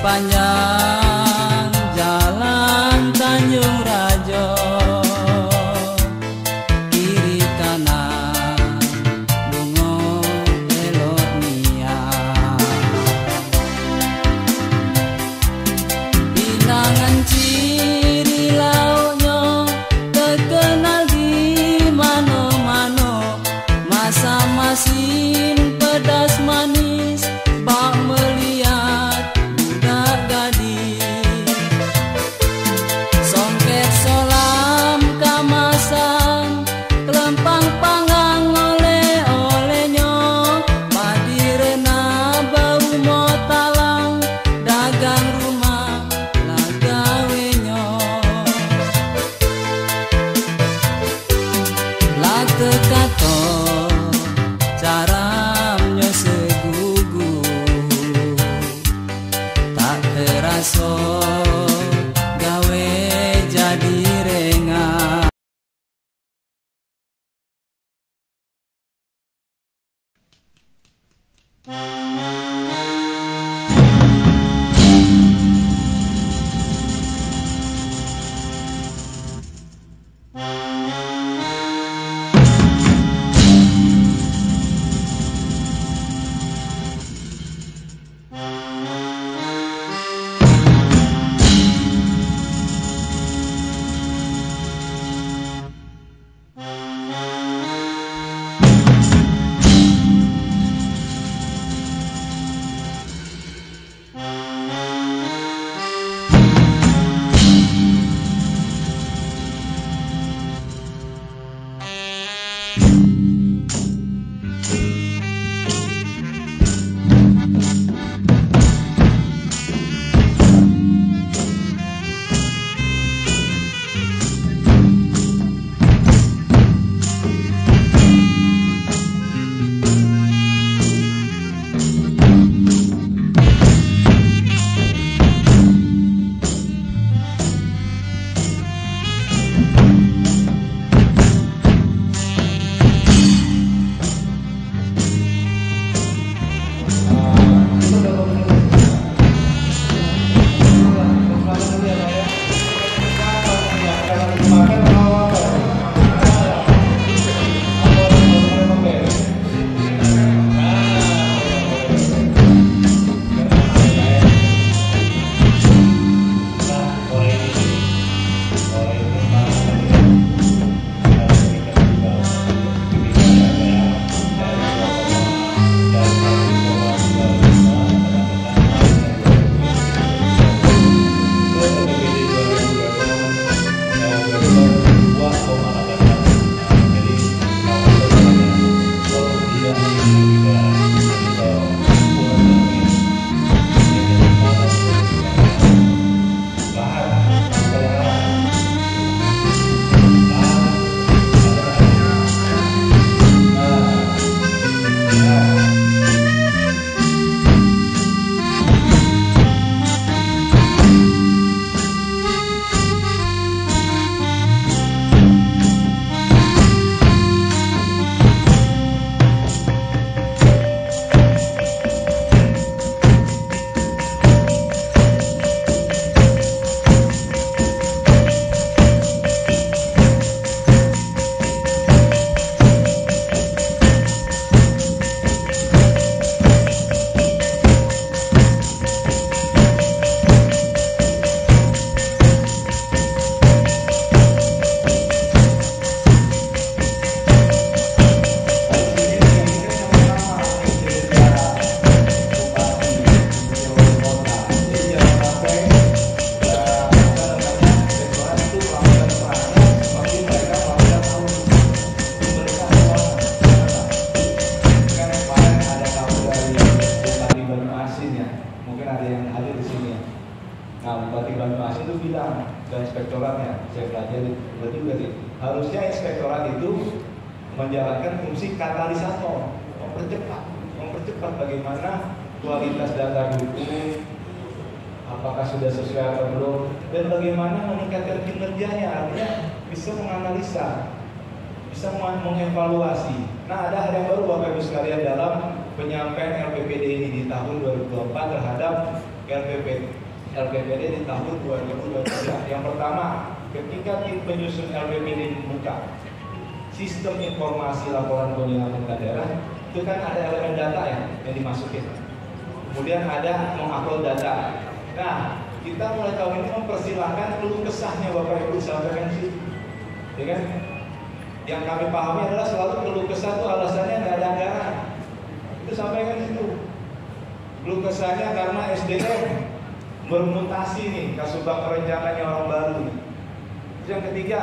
Sepanjang jalan Tanjung Rajo, kiri kanan bungo elok niat, pinangan ciri lauknya terkenal di mano-mano, masak-masin pedas manis bak melihat budak gadis, songket solam kamasan kelempang panggang oleh-olehnya, padi rena bau motalang dagang rumah lagawenyo, lah tekato caramnya segugu, tak terasa gawe jadi rengan. bidang dan inspektoratnya. Saya pelajari juga sih. Harusnya inspektorat itu menjalankan fungsi katalisator, mempercepat bagaimana kualitas data dukung, apakah sudah sesuai atau belum, dan bagaimana meningkatkan kinerjanya, artinya bisa menganalisa, bisa mengevaluasi. Nah, ada hal yang baru Bapak Ibu sekalian dalam penyampaian LPPD ini di tahun 2024 terhadap LPPD di tahun 2023. Yang pertama, ketika tim penyusun LPPD dibuka, sistem informasi laporan kunjungan pemerintah daerah itu kan ada elemen data ya yang dimasukin. Kemudian ada mengupload data. Nah, kita mulai tahun ini mempersilahkan keluh kesahnya Bapak Ibu sampaikan sih, ya kan? Yang kami pahami adalah selalu keluh kesah itu alasannya nggak ada anggaran. Itu sampaikan situ. Keluh kesahnya karena SDM bermutasi nih, Kasubag perencanaan orang baru. Yang ketiga,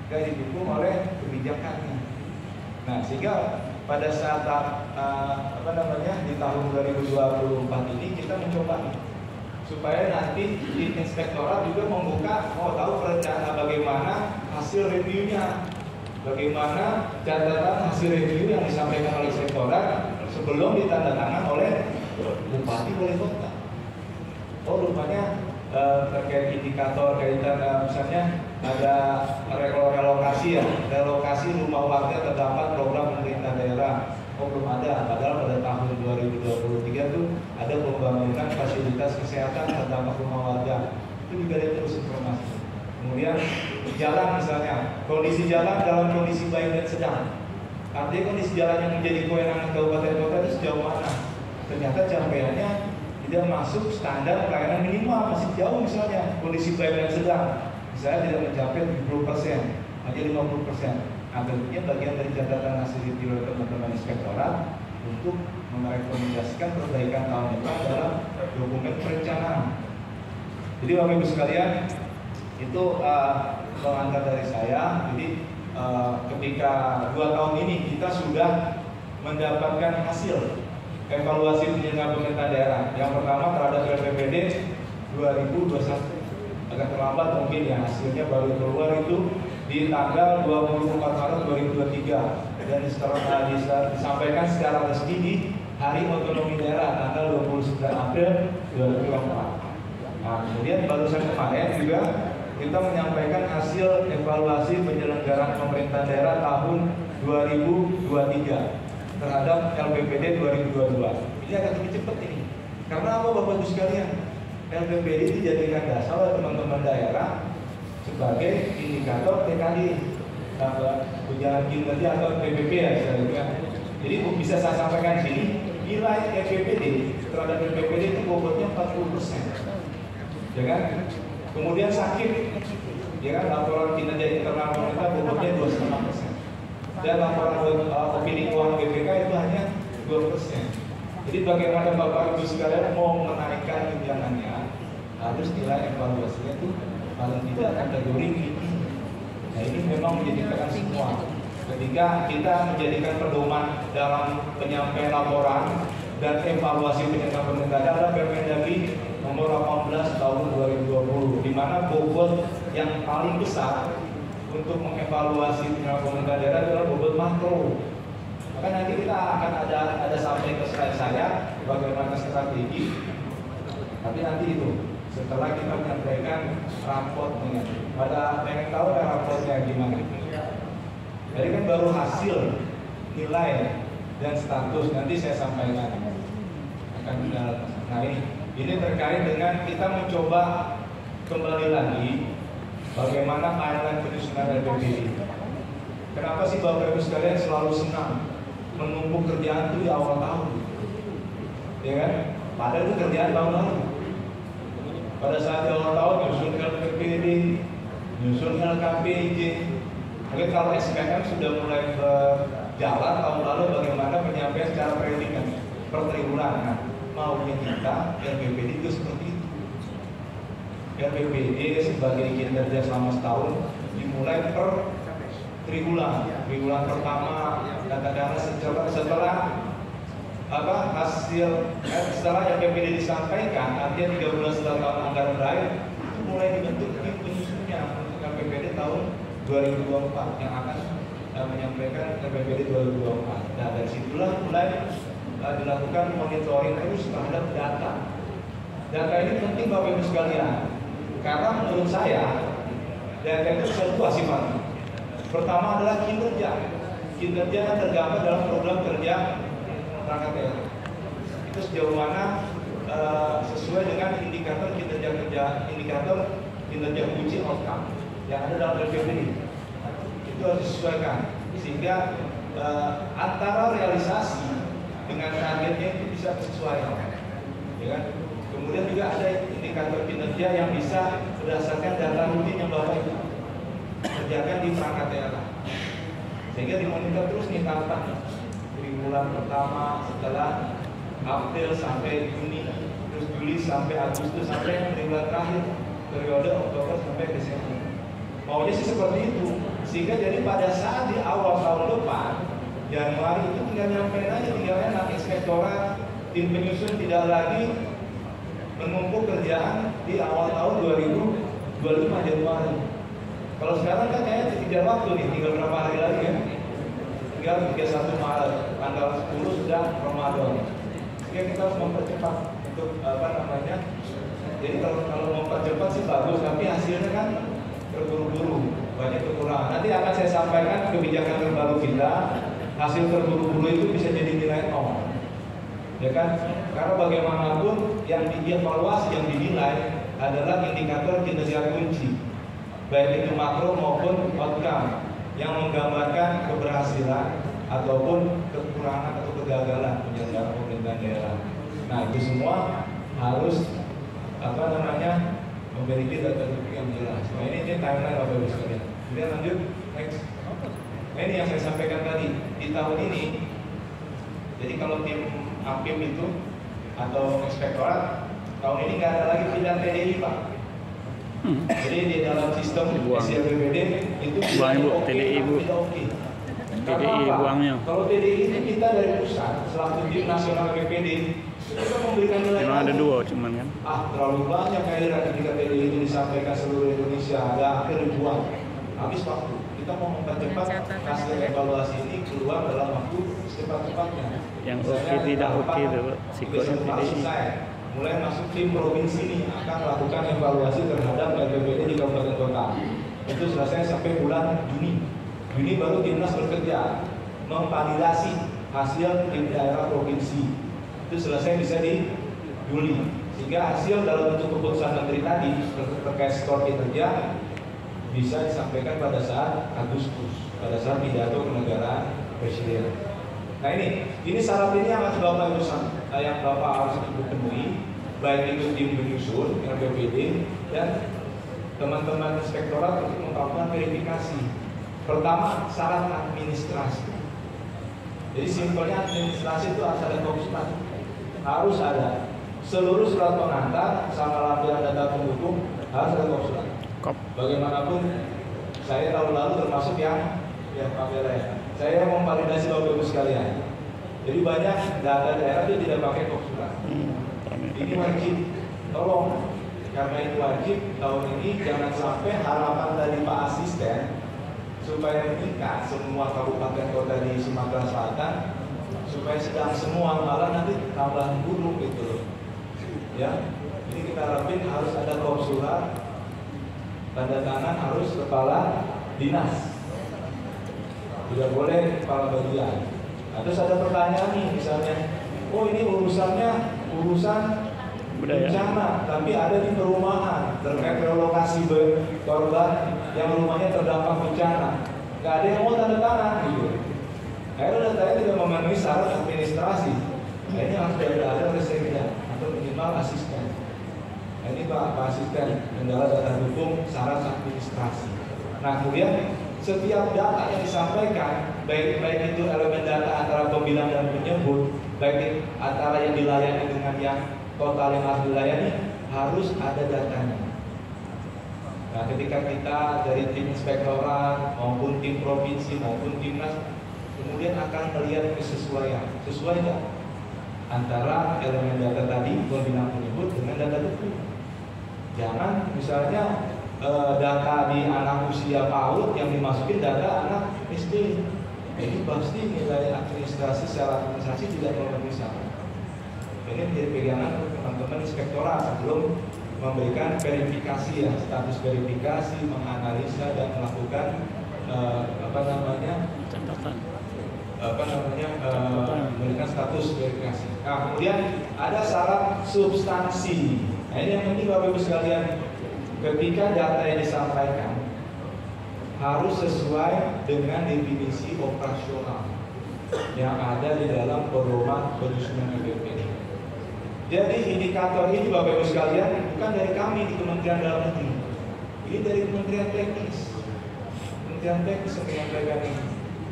nggak didukung oleh kebijakannya. Nah, sehingga pada saat di tahun 2024 ini kita mencoba supaya nanti di inspektorat juga membuka mau tahu perencanaan bagaimana hasil reviewnya, bagaimana catatan hasil review yang disampaikan oleh inspektorat sebelum ditandatangan oleh bupati wali kota. Oh, rupanya terkait indikator kaitan misalnya ada relokasi rumah warga terdapat program pemerintah daerah. Oh, belum ada, padahal pada tahun 2023 itu ada pembangunan fasilitas kesehatan terdapat rumah warga. Itu juga ada terus informasi. Kemudian jalan misalnya, kondisi jalan dalam kondisi baik dan sedang. Artinya kondisi jalan yang menjadi kewenangan kabupaten kota itu sejauh mana? Ternyata capaiannya tidak masuk standar pelayanan minimal, masih jauh misalnya kondisi baik dan sedang. Misalnya tidak mencapai 70%, hanya 50%. Nah, tentunya bagian dari catatan hasil review oleh teman-teman inspektorat untuk merekomendasikan perbaikan tahun depan dalam dokumen perencanaan. Jadi Bapak Ibu sekalian, itu pengantar dari saya. Jadi ketika 2 tahun ini kita sudah mendapatkan hasil evaluasi penyelenggaraan pemerintah daerah. Yang pertama terhadap LPPD 2021, agak terlambat mungkin ya, hasilnya baru keluar itu di tanggal 24 Maret 2023 dan disampaikan secara resmi di Hari Otonomi Daerah tanggal 29 April 2024. Nah, kemudian barusan kemarin juga kita menyampaikan hasil evaluasi penyelenggaraan pemerintah daerah tahun 2023 terhadap LPPD 2022. Ini agak lebih cepat ini. Karena apa Bapak Ibu sekalian? LPPD dijadikan dasar oleh teman-teman daerah sebagai indikator TKD, tunjangan kinerja atau PPP ya sebenarnya. Jadi bisa saya sampaikan di sini, nilai LPPD terhadap LPPD itu bobotnya 40%, ya kan? Kemudian sakit, ya kan, laporan kinerja internal pemerintah bobotnya 2,5%, dan laporan opini keuangan BPK itu hanya 2%. Jadi bagaimana Bapak Ibu sekalian mau menaikkan tunjangannya, harus nilai evaluasinya itu paling tidak kategori ini. Nah, ini memang menjadi PR semua. Ketika kita menjadikan pedoman dalam penyampaian laporan dan evaluasi penyelenggaraan pemerintah daerah Permendagri nomor 18 tahun 2020, di mana bobot yang paling besar untuk mengevaluasi penyelenggaraan pemerintah daerah adalah bobot makro. Maka nanti kita akan ada sampai ke slide saya bagaimana strategi. Tapi nanti itu setelah kita menyampaikan raportnya. Pada pengen tahu ya raportnya gimana? Jadi kan baru hasil nilai dan status nanti saya sampaikan akan nah ini terkait dengan kita mencoba kembali lagi bagaimana timeline penyusunan LPPD. Kenapa sih Bapak Ibu sekalian selalu senang menumpuk kerjaan itu di awal tahun? Ya kan? Padahal itu kerjaan tahun lalu. Pada saat di awal tahun nyusun LPPD, nyusun LKPJ. Mungkin kalau SPM sudah mulai berjalan tahun lalu bagaimana penyampaian secara predikat per triwulan. Nah, maunya kita LPPD itu seperti itu. LPPD sebagai kinerja selama setahun dimulai per triwulan. Triwulan pertama katakanlah setelah hasil setelah LPPD disampaikan, artinya 3 bulan setelah tahun anggaran berakhir, mulai dibentuk tim penyusunnya untuk LPPD tahun 2024 yang akan menyampaikan LPPD 2024. Nah dari situlah mulai dilakukan monitoring terus terhadap data. Data ini penting Bapak Ibu sekalian, karena menurut saya data itu bisa dua sifatnya. Pertama adalah kinerja yang tergambar dalam program kerja perangkat daerah. Itu sejauh mana sesuai dengan indikator kinerja uji outcome yang ada dalam LPPD. Itu harus disesuaikan sehingga antara realisasi dengan targetnya itu bisa disesuaikan, ya kan? Kemudian juga ada indikator kinerja yang bisa berdasarkan data rutin yang Bapak Ibu kerjakan di perangkat daerah, sehingga dimonitor terus nih tahapan dari bulan pertama setelah April sampai Juni, terus Juli sampai Agustus, sampai bulan terakhir periode Oktober sampai Desember. Maunya sih seperti itu, sehingga jadi pada saat di awal tahun depan Januari itu tinggal nyampein aja, tinggal enak. Inspektorat, tim penyusun tidak lagi menumpuk kerjaan di awal tahun 2025 Januari. Kalau sekarang kan kayaknya dikejar waktu nih, tinggal berapa hari lagi ya? Tinggal 31 Maret, tanggal 10 sudah Ramadan. Sehingga kita harus mempercepat untuk jadi kalau mempercepat sih bagus, tapi hasilnya kan terburu-buru, banyak kekurangan. Nanti akan saya sampaikan kebijakan terbaru kita. Hasil terburu-buru itu bisa jadi nilai 0, ya kan? Karena bagaimanapun yang dievaluasi, yang dinilai adalah indikator kinerja kunci, baik itu makro maupun outcome, yang menggambarkan keberhasilan ataupun kekurangan atau kegagalan penyelenggaraan pemerintahan daerah. Nah itu semua harus memiliki data yang jelas. Nah ini timeline Bapak Ibu sekalian. Kemudian lanjut next. Nah ini yang saya sampaikan tadi, di tahun ini, jadi kalau tim APIM itu atau inspektorat tahun ini nggak ada lagi pindah TDI Pak. Jadi di dalam sistem SLBPD itu TDI Bu. TDI buangnya. Kalau TDI itu kita dari pusat selaku tim nasional BPD kita memberikan nilai. Memang ada dua cuman kan. Terlalu banyak akhirnya ketika TDI itu disampaikan seluruh Indonesia, ada hampir ribuan. Habis waktu. Kita mau mempercepat hasil evaluasi ini keluar dalam waktu secepat-cepatnya. Yang oke tidak oke itu psikologi TDI. Mulai masuk tim provinsi ini akan melakukan evaluasi terhadap LPPD di kabupaten kota. Itu selesai sampai bulan Juni. Juni baru timnas bekerja memvalidasi hasil di daerah provinsi. Itu selesai bisa di Juli. Sehingga hasil dalam bentuk keputusan menteri tadi terkait skor kinerja bisa disampaikan pada saat Agustus, pada saat pidato kenegaraan presiden. Nah ini syarat ini yang harus Bapak Ibu yang Bapak harus penuhi, baik itu tim penyusun, LPPD, dan teman-teman inspektorat untuk melakukan verifikasi. Pertama, syarat administrasi. Jadi simpelnya administrasi itu harus ada surat, harus ada. Seluruh surat pengantar sama lampiran data pendukung harus ada surat. Bagaimanapun saya tahun lalu termasuk yang Pak Bela ya. Saya memvalidasi Bapak Ibu sekalian. Jadi banyak data daerah itu tidak pakai surat. Ini wajib, tolong karena itu wajib tahun ini jangan sampai harapan dari Pak Asisten supaya meningkat semua kabupaten kota di Sumatera Selatan supaya sedang semua malah nanti tambah buruk gitu loh. Ya, ini kita harapin harus ada surat. Tanda tangan harus kepala dinas, tidak boleh kepala bagian. Terus ada pertanyaan nih, misalnya, oh ini urusan bencana, tapi ada di perumahan terkait relokasi korban yang rumahnya terdampak bencana, nggak ada yang mau tanda tangan gitu. Akhirnya datanya tidak memenuhi syarat administrasi. Ini harus ada reseknya atau minimal asisten. Ini Pak Asisten kendala data dukung syarat administrasi. Nah kemudian setiap data yang disampaikan, baik itu elemen data antara pembilang dan penyebut, baik antara yang dilayani dengan yang total yang harus dilayani, harus ada datanya. Nah ketika kita dari tim inspektorat maupun tim provinsi maupun timnas kemudian akan melihat kesesuaian, sesuai nggak antara elemen data tadi pembilang penyebut dengan data dukung. Jangan misalnya data di anak usia PAUD yang dimasukin data anak SD. Ini pasti nilai administrasi secara administrasi tidak memenuhi syarat. Ini menjadi pegangan teman-teman inspektorat sebelum memberikan verifikasi ya, status verifikasi, menganalisa dan melakukan memberikan status verifikasi. Nah, kemudian ada syarat substansi. Nah, ini yang penting Bapak Ibu sekalian, ketika data yang disampaikan harus sesuai dengan definisi operasional yang ada di dalam pedoman penyusunan BPD. Jadi indikator ini Bapak Ibu sekalian bukan dari kami di Kementerian Dalam Negeri, ini dari Kementerian Teknis. Kementerian Teknis yang menyampaikan ini.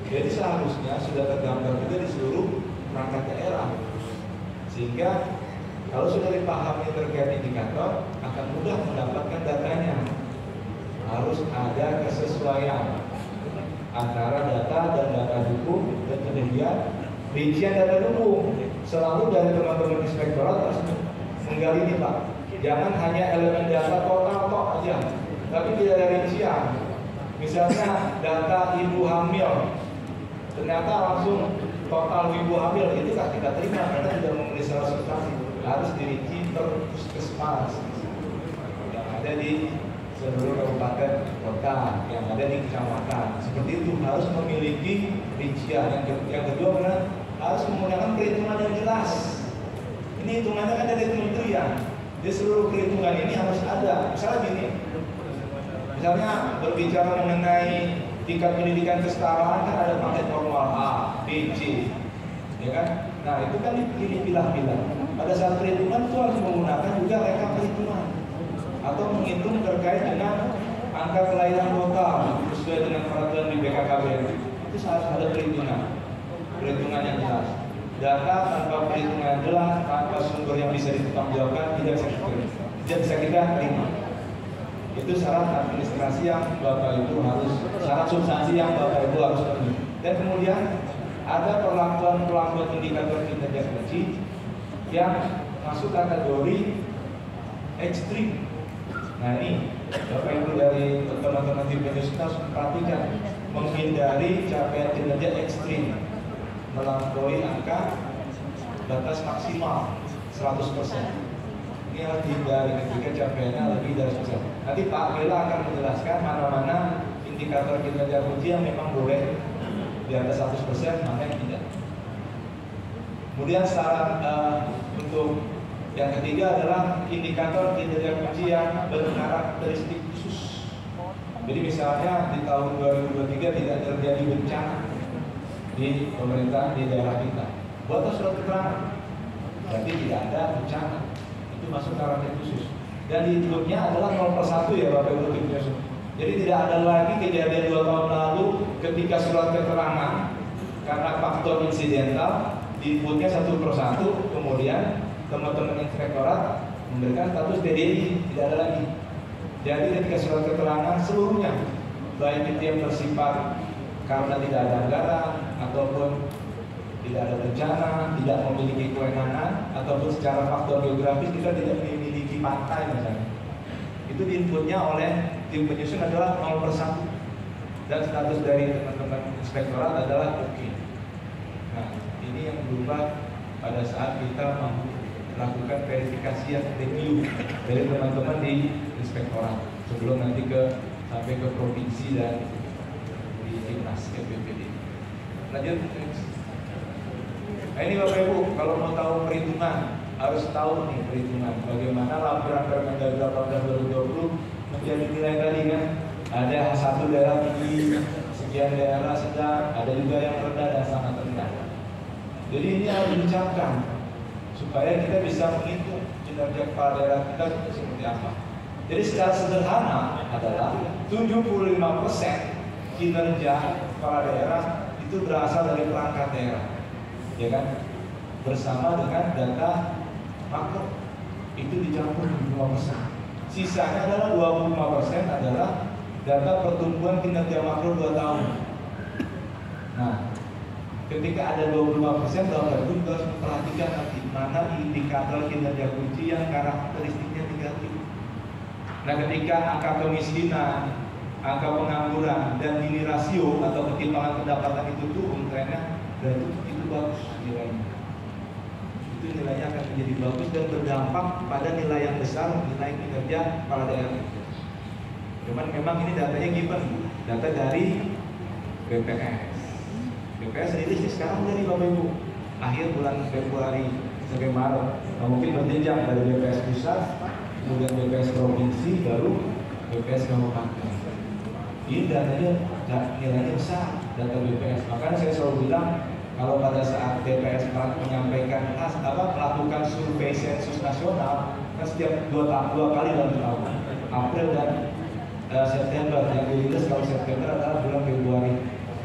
Jadi seharusnya sudah tergambar juga di seluruh perangkat daerah, sehingga kalau sudah dipahami terkait indikator akan mudah mendapatkan datanya. Harus ada kesesuaian antara data dan data dukung, dan kemudian rincian data dukung selalu dari teman-teman inspektorat harus menggali ini Pak. Jangan hanya elemen data total tok aja, tapi tidak ada rincian. Misalnya data ibu hamil, ternyata langsung total ibu hamil, itu tak kita terima karena tidak memenuhi syarat substansi. Harus dirinci per puskesmas yang ada di seluruh kabupaten kota, yang ada di kecamatan. Seperti itu harus memiliki rincian. Yang kedua benar harus menggunakan perhitungan yang jelas. Ini hitungannya kan dari kementerian. Di seluruh perhitungan ini harus ada. Misalnya gini, misalnya berbicara mengenai tingkat pendidikan kesetaraan kan ada paket formal A, B, C, ya kan? Nah itu kan dipilah-pilah. Pada saat perhitungan itu harus menggunakan juga rekap perhitungan atau menghitung terkait dengan angka kelahiran total sesuai dengan peraturan di BKKBN. Itu harus ada perhitungan yang jelas. Data tanpa perhitungan yang jelas, tanpa sumber yang bisa dipertanggungjawabkan tidak bisa kita terima. Itu syarat administrasi yang Bapak Ibu harus, syarat substansi yang Bapak Ibu harus penuhi. Dan kemudian ada perlakuan indikator kinerja kunci yang masuk kategori ekstrim. Nah ini Bapak Ibu dari teman-teman tim penyusun harus perhatikan, menghindari capaian kinerja ekstrim melampaui angka batas maksimal 100%. Ini harus dihindari ketika capaiannya lebih dari 100%. Nanti Pak Bela akan menjelaskan mana-mana indikator kinerja kunci yang memang boleh di atas 100%, mana yang tidak. Kemudian syarat untuk yang ketiga adalah indikator kinerja kunci yang berkarakteristik khusus. Jadi misalnya di tahun 2023 tidak terjadi bencana di pemerintahan di daerah kita, buat surat keterangan berarti tidak ada bencana, itu masuk karakter khusus. Dan dihitungannya adalah 0/1 ya Bapak Ibu penyusun. Jadi tidak ada lagi kejadian 2 tahun lalu ketika surat keterangan karena faktor insidental diinputnya 1/1, kemudian teman-teman inspektorat memberikan status TDI, tidak ada lagi. Jadi ketika surat keterangan seluruhnya, baik itu yang bersifat karena tidak ada anggaran ataupun tidak ada bencana, tidak memiliki kewenangan, ataupun secara faktor geografis kita tidak memiliki pantai misalnya, itu diinputnya oleh tim penyusun adalah 0/1 dan status dari teman-teman inspektorat adalah oke. Nah ini yang berubah pada saat kita melakukan verifikasi yang review dari teman-teman di inspektorat sebelum nanti sampai ke provinsi dan di Dinas BPD. Lanjut. Nah ini Bapak Ibu, kalau mau tahu perhitungan harus tahu nih perhitungan bagaimana laporan Permendagri 18/2020 menjadi nilai tadi kan. Ada satu daerah tinggi, sekian daerah sedang, ada juga yang rendah dan sangat rendah. Jadi ini harus dicatat supaya kita bisa menghitung kinerja kepala daerah kita seperti apa. Jadi secara sederhana adalah 75% kinerja kepala daerah itu berasal dari perangkat daerah, ya kan? Bersama dengan data makro itu dicampur 5%. Sisanya adalah 25% adalah data pertumbuhan kinerja makro 2 tahun. Nah, ketika ada 25%, Bapak Ibu harus memperhatikan nanti mana indikator kinerja kunci yang karakteristiknya negatif. Nah, ketika angka kemiskinan, angka pengangguran, dan Gini rasio atau ketimpangan pendapatan itu turun trennya, dan itu bagus nilainya. Itu nilainya akan menjadi bagus dan berdampak pada nilai yang besar, nilai kinerja kepala daerah. Cuman memang ini datanya given, data dari BPS. BPS rilis sekarang dari Bapak Ibu akhir bulan Februari sampai Maret. Nah, mungkin berjenjang dari BPS pusat, kemudian BPS provinsi, baru BPS kabupaten. Ini datanya nilainya besar, data BPS. Makanya saya selalu bilang kalau pada saat BPS menyampaikan melakukan survei sensus nasional, kan setiap dua kali dalam tahun, April dan September, yang dirilis kalau September adalah bulan Februari.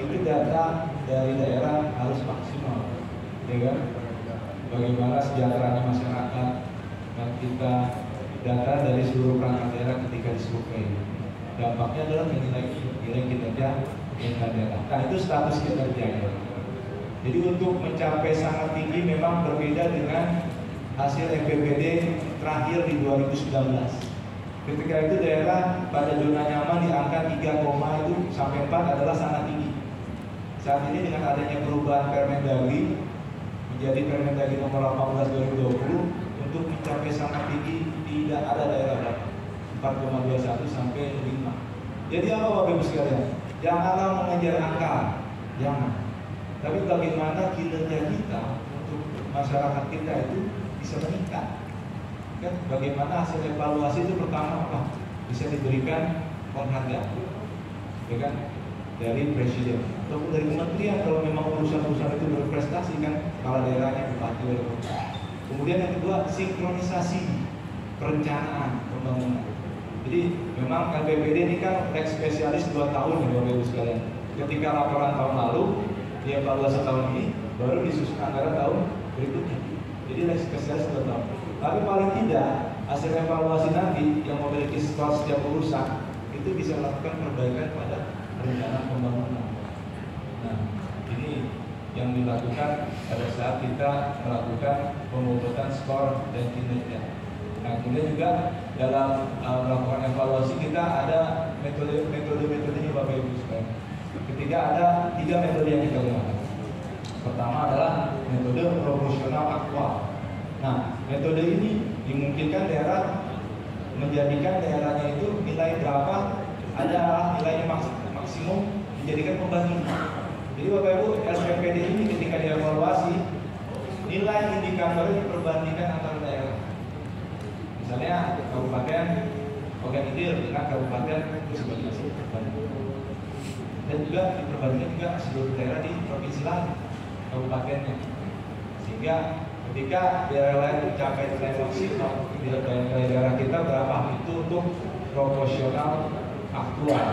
Itu data dari daerah harus maksimal, ya kan? Bagaimana sejahteranya masyarakat, dan kita data dari seluruh perangkat daerah ketika disurvei. Dampaknya adalah nilai kinerja daerah. Nah, itu status kinerjanya. Jadi untuk mencapai sangat tinggi memang berbeda dengan hasil MPPD terakhir di 2019. Ketika itu daerah pada zona nyaman di angka 3, itu sampai 4 adalah sangat tinggi. Saat ini dengan adanya perubahan Permendagri menjadi Permendagri nomor 18/2020 untuk mencapai sangat tinggi tidak ada daerah berapa 4,21 sampai 5. Jadi apa Bapak Ibu sekalian? Janganlah mengejar angka, jangan. Tapi bagaimana kinerja kita untuk masyarakat kita itu bisa meningkat? Kan bagaimana hasil evaluasi itu pertama apa? Bisa diberikan penghargaan, ya kan? Dari presiden ataupun dari kementerian kalau memang urusan-urusan itu berprestasi kan, kepala daerahnya, bupati, wali kota. Kemudian yang kedua, sinkronisasi perencanaan pembangunan. Jadi memang LPPD ini kan lex spesialis 2 tahun ya Bapak Ibu sekalian. Ketika laporan tahun lalu, dievaluasi tahun ini, baru disusun anggaran tahun berikutnya. Jadi lex spesialis 2 tahun. Tapi paling tidak hasil evaluasi nanti yang memiliki skor setiap urusan itu bisa melakukan perbaikan pada rencana pembangunan. Nah, ini yang dilakukan pada saat kita melakukan pemungutan skor dan kinerja. Nah, kemudian juga dalam melakukan evaluasi kita ada metode-metodenya Bapak Ibu sekalian. Ketiga ada 3 metode yang kita gunakan. Pertama adalah metode proporsional aktual. Nah, metode ini dimungkinkan daerah menjadikan daerahnya itu nilai berapa adalah nilai maksimum dijadikan pembanding. Jadi Bapak Ibu, LPPD ini ketika dievaluasi nilai indikatornya diperbandingkan antar daerah. Misalnya kabupaten Ogan Ilir dengan kabupaten sebagai hasil perbandingan. Dan juga diperbandingkan juga seluruh daerah di provinsi lain kabupatennya. Sehingga ketika daerah lain mencapai nilai maksimal, nilai daerah kita berapa? Itu untuk proporsional aktual.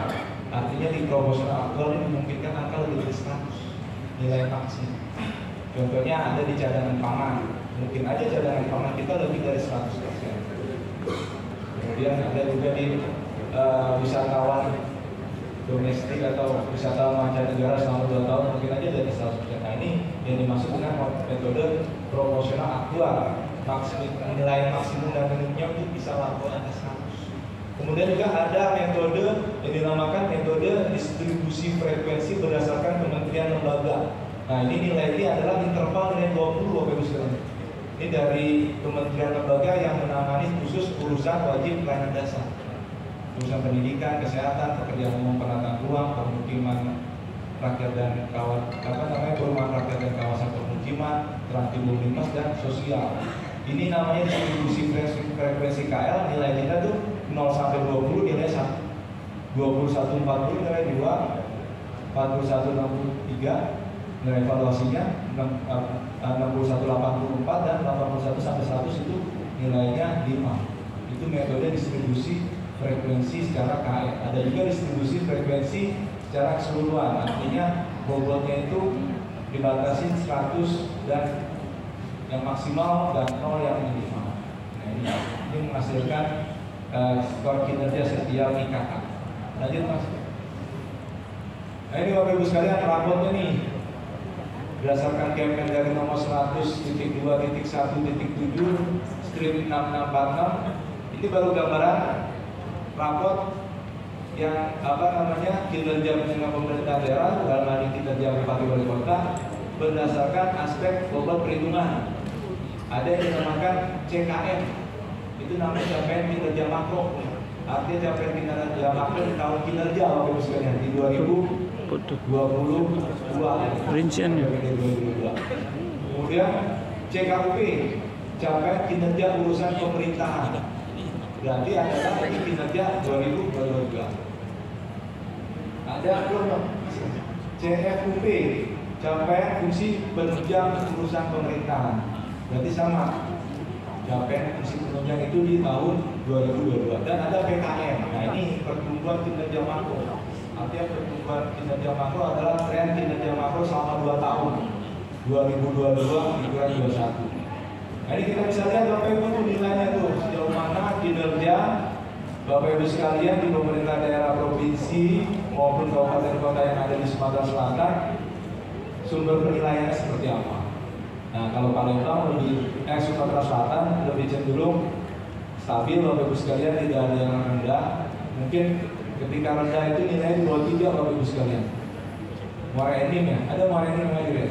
Artinya di proporsional aktual ini memungkinkan angka lebih dari 100 nilai maksimum. Contohnya ada di cadangan pangan, mungkin aja cadangan pangan kita lebih dari 100%. Kemudian ada juga di wisatawan domestik atau wisatawan mancanegara selama 2 tahun mungkin aja dari 100%. Nah, ini yang dimaksud dengan metode proporsional aktual. Nilai maksimum dan minimumnya itu bisa laporan ke 100. Kemudian juga ada metode yang dinamakan metode distribusi frekuensi berdasarkan kementerian lembaga. Nah, ini nilai ini adalah interval nilai 20 Bapak Ibu sekalian. Ini dari kementerian lembaga yang menangani khusus urusan wajib pelayanan dasar. Urusan pendidikan, kesehatan, pekerjaan umum, penataan ruang, permukiman rakyat dan perumahan rakyat dan kawasan permukiman, transport lintas dan sosial. Ini namanya distribusi frekuensi KL. Nilai kita tuh 0 sampai 20 nilai 1, 21 40 nilai 2, 41 63 nilai evaluasinya, 61 84 dan 81 sampai 100 itu nilainya 5. Itu metode distribusi frekuensi secara KL. Ada juga distribusi frekuensi secara keseluruhan, artinya bobotnya itu dibatasi 100 dan yang maksimal dan 0 yang minimal. Nah, ini menghasilkan skor kinerja setiap tingkatan. Lanjut Mas. Nah, ini Bapak Ibu sekalian rapotnya nih berdasarkan Kemendagri nomor 100.2.1.7 strip 6646. Ini baru gambaran rapot yang kinerja pemerintah daerah dalam hal ini kinerja bupati wali kota berdasarkan aspek bobot perhitungan. Ada yang dinamakan CKM, itu namanya capaian kinerja makro. Artinya capaian kinerja makro di tahun kinerja Bapak Ibu sekalian di 2022. Rinciannya. Kemudian CKUP, capaian kinerja urusan pemerintahan. Berarti adalah ini kinerja 2022. Ada belum? CFUP, capaian fungsi penunjang urusan pemerintahan. Berarti sama. Capaian fungsi penunjang itu di tahun 2022. Dan ada PKM. Nah ini pertumbuhan kinerja makro. Artinya pertumbuhan kinerja makro adalah tren kinerja makro selama 2 tahun. 2022 2021. Nah ini kita bisa lihat Bapak Ibu nilainya tuh sejauh mana kinerja Bapak Ibu sekalian di pemerintah daerah provinsi maupun kabupaten kota yang ada di Sumatera Selatan, sumber penilaiannya seperti apa. Nah kalau Palembang Sumatera Selatan lebih cenderung stabil Bapak Ibu sekalian, tidak ada yang rendah. Mungkin ketika rendah itu nilainya di bawah 3 Bapak Ibu sekalian. Muara Enim ya, ada Muara Enim lagi ya?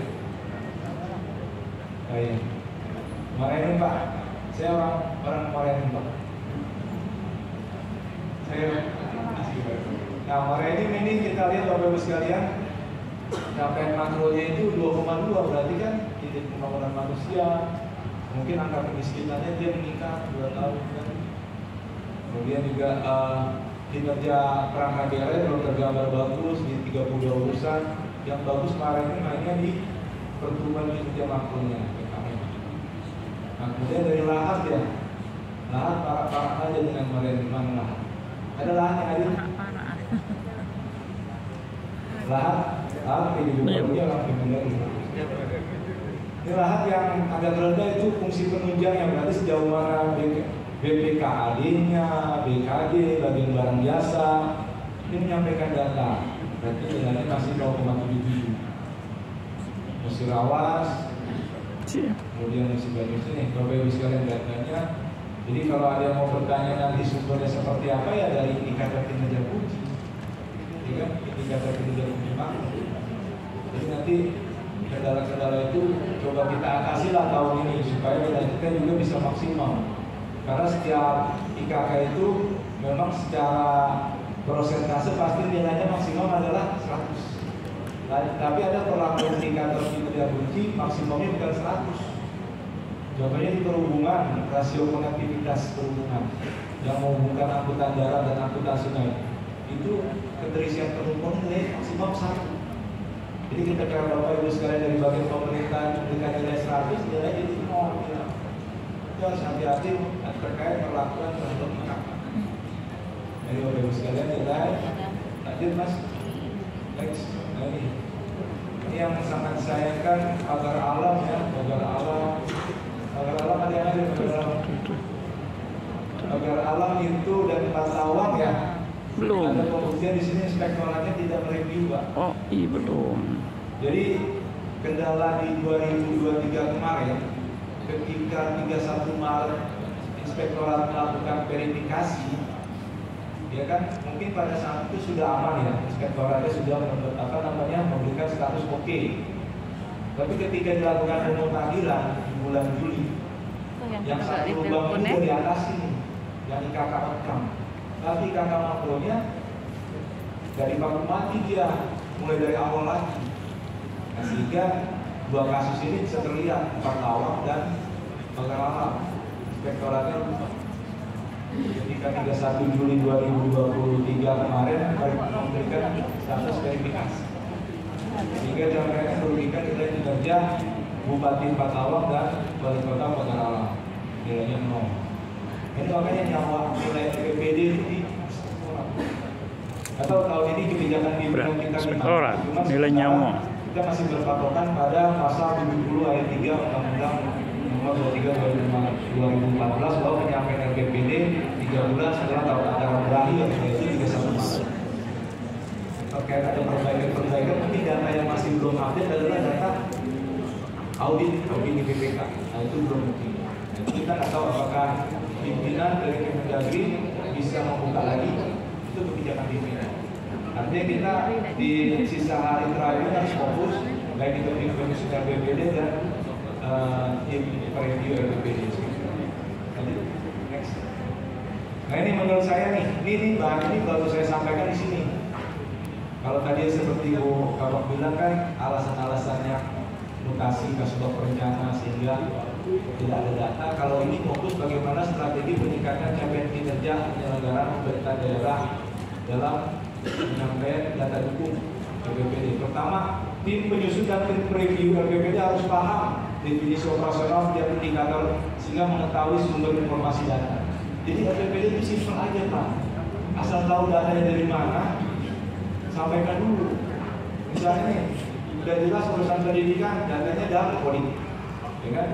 Oh iya. Muara Enim Pak, saya orang Muara Enim Pak. Nah Muara Enim ini kita lihat Bapak Ibu sekalian, capaian makronya itu 2,2, berarti kan titik pembangunan manusia, mungkin angka kemiskinannya dia meningkat 2 tahun kan. Kemudian juga kinerja perangkat daerah belum tergambar bagus di 32 urusan. Yang bagus kemarin ini mainnya di pertumbuhan kinerja makronya. Nah, kemudian dari lahan ya, lahan parah aja dengan mana lahan. Ada lahan yang hadir? Lahan PDB ini lahan yang agak rendah itu fungsi penunjangnya, berarti sejauh mana BPKAD-nya, BKD, bagian barang jasa, ini menyampaikan data, berarti nilainya masih 0,77. Musirawas, kemudian masih banyak sini, Bapak Ibu sekalian datanya. Jadi kalau ada yang mau bertanya nanti sumbernya seperti apa ya dari indikator kinerja puji, ya, indikator kinerja puji makro. Jadi nanti kendala-kendala itu coba kita atasi lah tahun ini supaya nilai kita juga bisa maksimal. Karena setiap IKK itu memang secara persentase pasti nilainya maksimal adalah 100. Tapi ada perlakuan indikator kinerja kunci maksimumnya bukan 100. Contohnya di perhubungan, rasio konektivitas perhubungan yang menghubungkan angkutan darat dan angkutan sungai itu keterisian penumpang nilai maksimal 1. Jadi kita kalau Bapak Ibu sekalian dari bagian pemerintah memberikan nilai 100, nilai jadi 0. Ya. Itu harus hati-hati terkait perlakuan terhadap IKK. Jadi Bapak Ibu sekalian nilai, lanjut Mas. Next. Nah, ini yang sangat disayangkan pagar alam ya, pagar alam ada yang ada pagar alam itu dan Patawang ya. Belum. Ada pembuktian di sini inspektoratnya tidak mereview Pak. Oh iya belum. Jadi kendala di 2023 kemarin ketika 31 Maret inspektorat melakukan verifikasi, ya kan mungkin pada saat itu sudah aman ya, inspektoratnya sudah memberikan status oke. Tapi ketika dilakukan pemutahiran di bulan Juli, yang satu lubang itu diatasi nih, yang IKK rekam. Tapi IKK makronya dari baku mati dia mulai dari awal lagi. Nah, sehingga dua kasus ini bisa terlihat Patawang dan pagar alam. Inspektoratnya lupa. Ketika 31 Juli 2023 kemarin memberikan status verifikasi, sehingga mereka merugikan nilai kinerja Bupati Patawang dan Wali Kota Pagar Alam, nilainya 0. Ini makanya nyawa nilai PPD itu di atau tahun ini kebijakan di kita nilai nyawa. Kita masih berpatokan pada pasal 70 ayat 3 Undang-Undang Nomor 23 2014 bahwa penyampaian RPPD 3 bulan setelah tahun anggaran berakhir, yaitu 31 Maret. Terkait ada perbaikan, tapi data yang masih belum update adalah data audit di BPK. Nah itu belum bukti. Kita nggak tahu apakah pimpinan dari Kemendagri bisa bisa membuka lagi, itu kebijakan pimpinan. Artinya kita di sisa hari terakhir harus fokus, baik itu di komisi LPPD dan tim review LPPD. Next. Nah ini menurut saya nih, ini bahan ini baru saya sampaikan di sini. Kalau tadi seperti Bu Kabak bilang kan alasan-alasannya mutasi kasus perencana sehingga tidak ada data. Kalau ini fokus bagaimana strategi peningkatan capaian kinerja penyelenggaraan pemerintah daerah dalam penyampaian data dukung LPPD. Pertama, tim penyusun dan tim review LPPD harus paham definisi operasional setiap indikator sehingga mengetahui sumber informasi data. Jadi LPPD itu simpel aja Pak. Asal tahu datanya dari mana, sampaikan dulu. Misalnya nih, sudah jelas urusan pendidikan, datanya data politik, ya kan?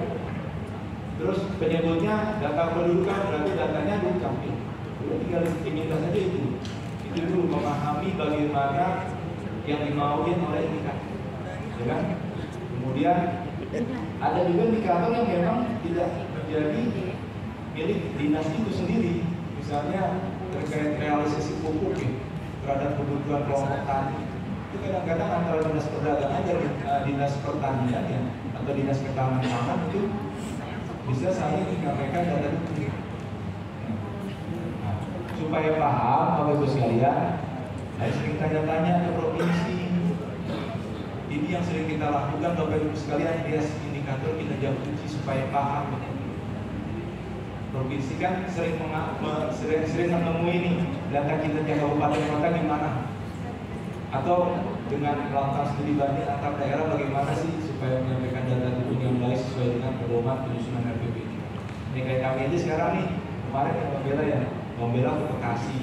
Terus penyebutnya data pendudukan, berarti datanya dukcapil. Udah tinggal diminta saja itu. Itu dulu memahami bagaimana yang dimauin oleh indikator, ya kan? Kemudian ada juga indikator yang memang tidak menjadi milik dinas itu sendiri. Misalnya terkait realisasi pupuk terhadap kebutuhan kelompok tani. Itu kadang-kadang antara dinas perdagangan dan dinas pertanian ya, atau dinas ketahanan pangan itu bisa saling menyampaikan data itu. Nah, supaya paham Bapak Ibu sekalian, saya sering tanya-tanya ke provinsi. Ini yang sering kita lakukan Bapak Ibu sekalian, bias indikator kinerja fungsi supaya paham. Provinsi kan sering menemui ini data kinerja kabupaten kota gimana, atau dengan melakukan studi banding antar daerah bagaimana sih supaya menyampaikan data dukung yang baik sesuai dengan pedoman penyusunan RPPD. Ini kayak kami aja sekarang nih, kemarin yang membela ke Bekasi,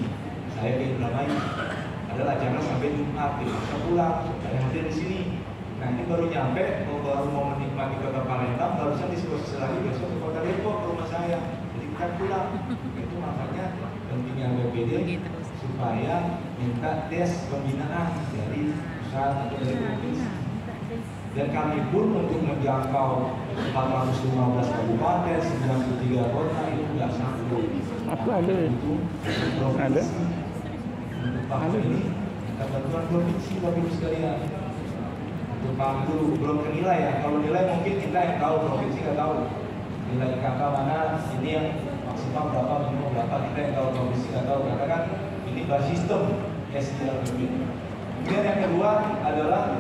saya ke Indramayu, adalah acara sampai Jumat, bisa pulang, saya hadir di sini. Nanti baru nyampe, baru mau menikmati kota Palembang, barusan diskusi lagi besok ke kota Depok, ke rumah saya. Jadi kita pulang. Itu makanya pentingnya BPD supaya minta tes pembinaan dari pusat atau dari provinsi. Dan kami pun untuk menjangkau 415 kabupaten, 93 kota itu tidak sanggup. Ada. Ada. Untuk tahun ini kita bantuan provinsi Bapak Ibu sekalian. Untuk paham dulu, belum kenilai ya. Kalau nilai mungkin kita yang tahu, provinsi nggak tahu. Nilai KK mana, ini yang maksimal berapa, minimum berapa, kita yang tahu, provinsi nggak tahu. Karena kan ini bersistem SDLPB. Kemudian yang kedua adalah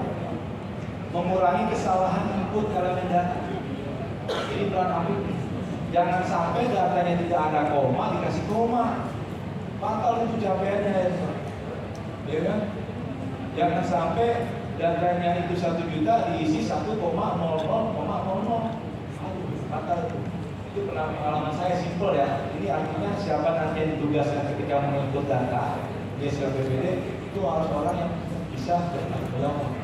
mengurangi kesalahan input elemen data. Ini peran ambil. Jangan sampai datanya tidak ada koma, dikasih koma. Fatal itu capaiannya ya kan? Jangan sampai datanya itu 1 juta diisi 1,00,00. Aduh, fatal itu. Itu pengalaman saya simpel ya. Ini artinya siapa nanti yang ditugaskan ketika menginput data di SLPPD itu harus orang yang bisa bertanggung jawab.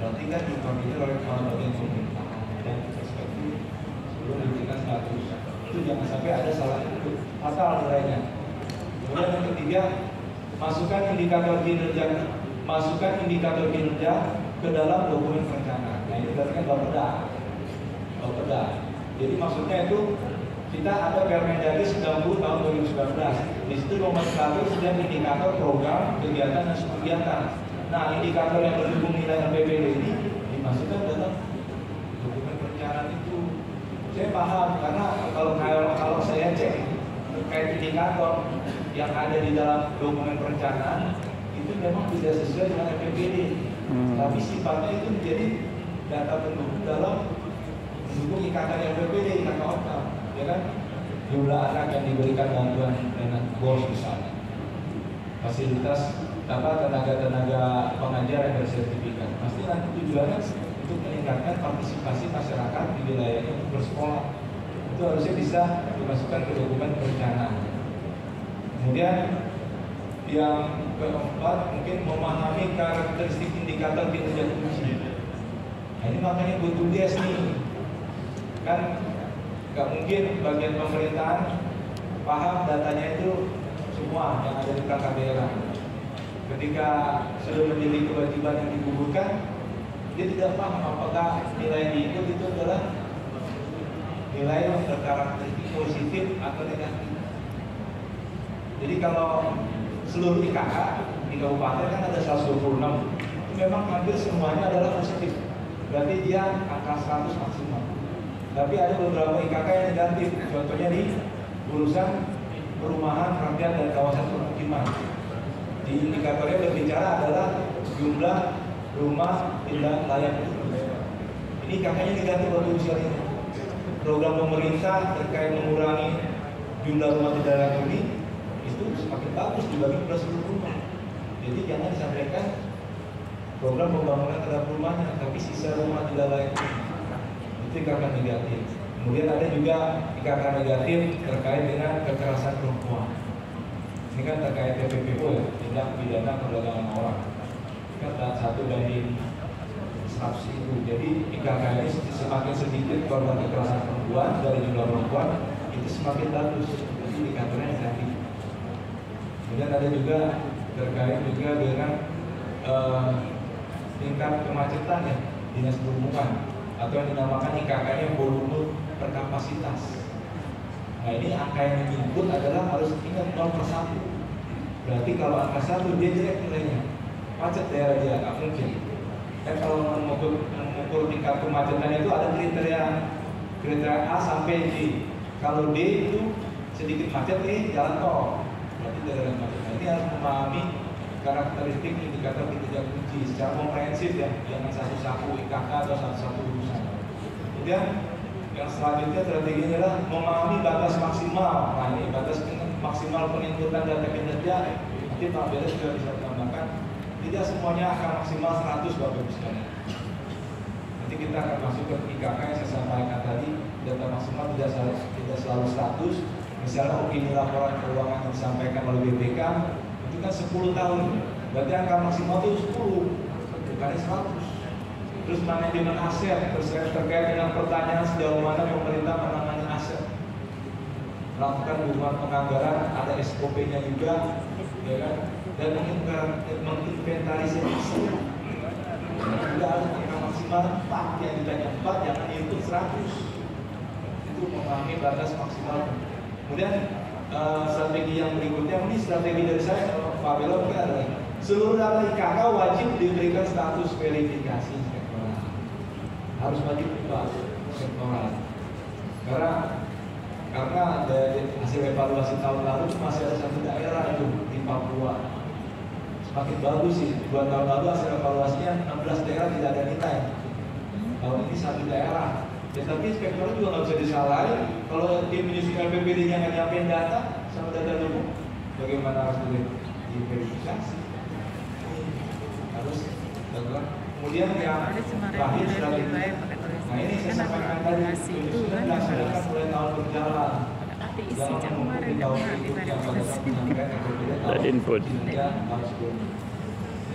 Berarti kan dikoordinir oleh kepala bagian pemerintahan dan perspektif sebelum diberikan status. Itu jangan sampai ada salah input, fatal nilainya. Kemudian yang ketiga, masukkan indikator kinerja ke dalam dokumen perencanaan. Nah ini berarti kan Bapeda. Jadi maksudnya itu kita ada Permendagri 90 tahun 2019. Di situ nomor 1 sedang indikator program, kegiatan dan kegiatan. Nah indikator yang mendukung nilai LPPD ini dimasukkan dalam dokumen perencanaan itu. Saya paham karena kalau saya cek terkait indikator yang ada di dalam dokumen perencanaan itu memang tidak sesuai dengan LPPD. Tapi sifatnya itu menjadi data pendukung dalam mendukung ikatan LPPD, ikatan outcome, ya kan? Jumlah anak yang diberikan bantuan dengan BOS misalnya, fasilitas tenaga pengajar yang bersertifikat. Pasti nanti tujuannya untuk meningkatkan partisipasi masyarakat di wilayahnya untuk bersekolah. Itu harusnya bisa dimasukkan ke dokumen perencanaan. Kemudian yang keempat mungkin memahami karakteristik indikator kinerja fungsi. Nah ini makanya butuh bias nih. Kan nggak mungkin bagian pemerintahan paham datanya itu semua yang ada di perangkat daerah. Ketika sudah menjadi kewajiban yang digugurkan, dia tidak paham apakah nilai yang diikut itu adalah nilai yang berkarakteristik positif atau negatif. Jadi kalau seluruh IKK di kabupaten kan ada 126, itu memang hampir semuanya adalah positif. Berarti dia angka 100 maksimal. Tapi ada beberapa IKK yang negatif. Contohnya di urusan perumahan rakyat dan kawasan permukiman. Di indikatornya berbicara adalah jumlah rumah tidak layak huni. Ini IKK-nya negatif untuk usia ini. Program pemerintah terkait mengurangi jumlah rumah tidak layak huni itu semakin bagus dibagi pada seluruh rumah. Jadi jangan disampaikan program pembangunan terhadap rumahnya, tapi sisa rumah tidak layak huni. Itu IKK negatif. Kemudian ada juga IKK negatif terkait dengan kekerasan perempuan. Ini kan terkait TPPO ya, tindak pidana perdagangan orang. Kan 1/100 itu. Jadi IKK ini semakin sedikit korban kekerasan perempuan dari jumlah perempuan itu semakin bagus. Jadi indikatornya negatif. Kemudian ada juga terkait juga dengan tingkat kemacetan ya, dinas perhubungan atau yang dinamakan IKK-nya volume per kapasitas. Nah ini angka yang diinput adalah harus ingat 0/1. Berarti kalau angka 1 dia jelek nilainya, macet daerah dia nggak mungkin. Dan kalau mengukur tingkat kemacetan itu ada kriteria A sampai D. Kalau D itu sedikit macet, jalan tol. Berarti daerah macet. Nah, ini harus memahami karakteristik indikator kinerja kunci secara komprehensif ya, jangan satu saku IKK atau satu urusan. Kemudian yang selanjutnya strateginya adalah memahami batas maksimal. Nah ini batas maksimal penginputan data kinerja. Nanti Pak Beres juga bisa tambahkan. Tidak semuanya akan maksimal 100 Bapak Ibu sekalian. Nanti kita akan masuk ke IKK yang saya sampaikan tadi. Data maksimal tidak selalu 100. Misalnya opini laporan keuangan yang disampaikan oleh BPK itu kan 10 tahun. Berarti angka maksimal itu 10, bukan 100. Terus manajemen aset terkait dengan pertanyaan sejauh mana pemerintah menangani aset, melakukan hubungan penganggaran, ada SOP-nya juga, ya kan? Dan menginventarisir aset. Tidak harus angka maksimal 4, yang ditanya 4 jangan input 100. Itu memahami batas maksimal. Kemudian strategi yang berikutnya, ini strategi dari saya kalau Pak Belo mungkin adalah seluruh data IKK wajib diberikan status verifikasi sektoral. Harus wajib juga sektoral. Karena dari hasil evaluasi tahun lalu masih ada satu daerah itu di Papua. Semakin bagus sih, 2 tahun lalu hasil evaluasinya 16 daerah tidak ada nilai. Tahun ini 1 daerah. Ya, tapi inspektor juga nggak bisa disalahin kalau tim menyusun LPPD-nya nggak nyampein data sama data dulu, bagaimana harus diverifikasi? Harus lakukan. Kemudian yang terakhir strategi. Nah ini saya sampaikan tadi penyusunan dilaksanakan mulai tahun berjalan. Jangan menunggu di tahun berikutnya yang pada saat menyampaikan LPPD tahun kinerja harus ini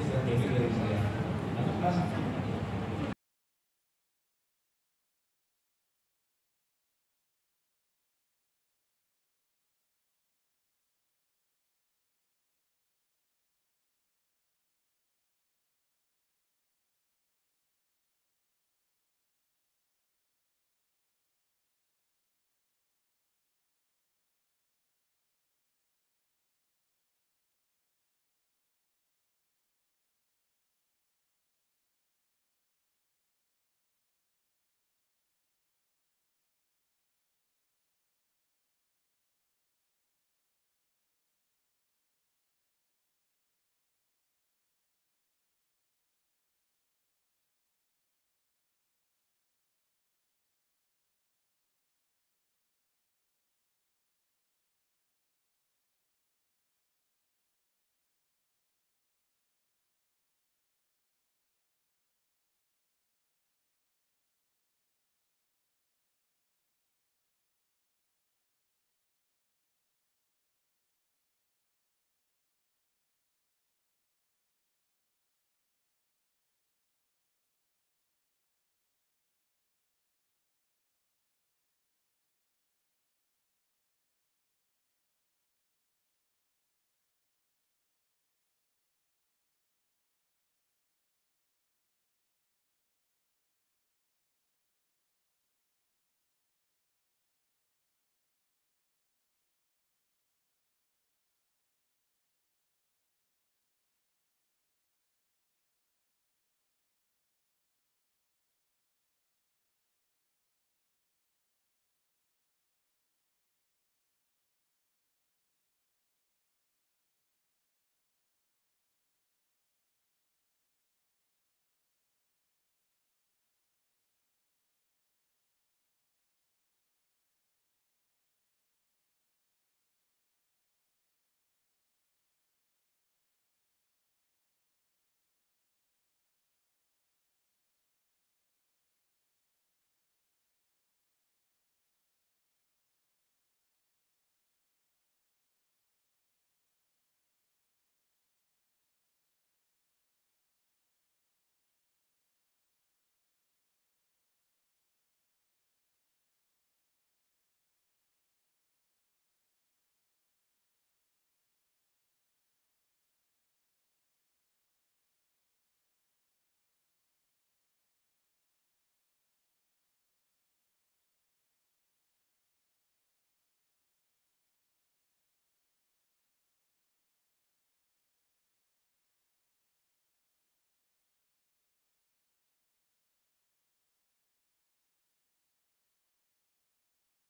strategi dari saya. Mas.